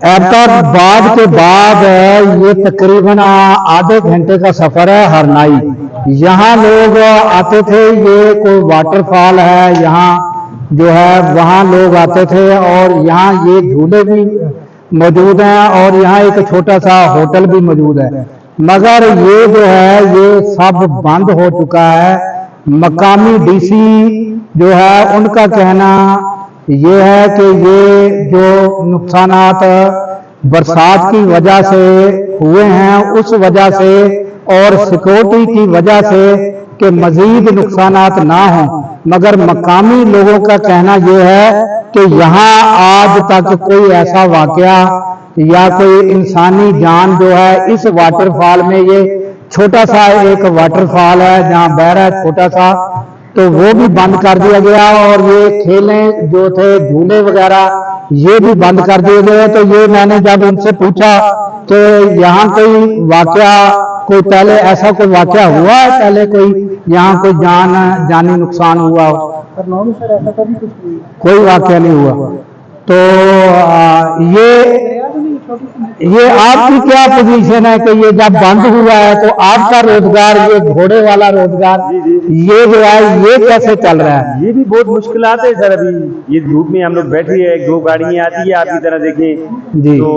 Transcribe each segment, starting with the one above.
एबटाबाद के बाद ये तकरीबन आधे घंटे का सफर है हरनाई। यहाँ लोग आते थे, ये कोई वाटरफॉल है यहाँ जो है, वहाँ लोग आते थे और यहाँ ये झूले भी मौजूद हैं और यहाँ एक छोटा सा होटल भी मौजूद है। मगर ये जो है ये सब बंद हो चुका है। मकामी डीसी जो है उनका कहना ये है कि ये जो नुकसानात बरसात की वजह से हुए हैं उस वजह से और सिक्योरिटी की वजह से कि मजीद नुकसानात ना हों, मगर मकामी लोगों का कहना ये है कि यहाँ आज तक कोई ऐसा वाकया या कोई इंसानी जान जो है इस वाटरफॉल में, ये छोटा सा एक वाटरफॉल है जहाँ बह रहा है छोटा सा, तो वो भी बंद कर दिया गया और ये खेलें जो थे झूले वगैरह ये भी बंद कर दिए गए। तो ये मैंने जब उनसे पूछा कि यहाँ कोई वाकया, कोई पहले ऐसा कोई वाकया हुआ है, पहले कोई यहाँ कोई जानी नुकसान हुआ हो? कोई वाकया नहीं हुआ। तो ये आपकी क्या पोजीशन है कि ये जब बंद हुआ है तो आपका रोजगार, ये घोड़े वाला रोजगार, ये जो है ये कैसे चल रहा है? ये भी बहुत मुश्किलात है सर। अभी ये धूप में हम लोग बैठे हैं, दो गाड़ियां आती है आपकी तरह देखें जी, तो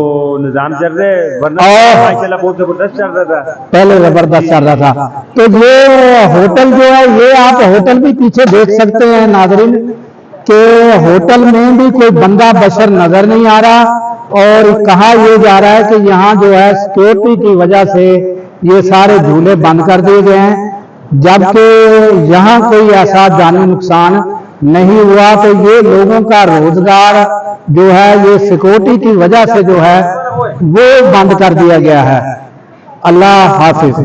निजाम चल रहा है, वरना माशाल्लाह बहुत जबरदस्त चल रहा था, पहले जबरदस्त चल रहा था। तो ये होटल जो है, ये आप होटल भी पीछे देख सकते हैं नाज़रीन कि होटल में भी कोई बंदा बशर नजर नहीं आ रहा और कहा यह जा रहा है कि यहाँ जो है सिक्योरिटी की वजह से ये सारे झूले बंद कर दिए गए हैं, जबकि यहाँ कोई ऐसा जानी नुकसान नहीं हुआ। तो ये लोगों का रोजगार जो है ये सिक्योरिटी की वजह से जो है वो बंद कर दिया गया है। अल्लाह हाफिज।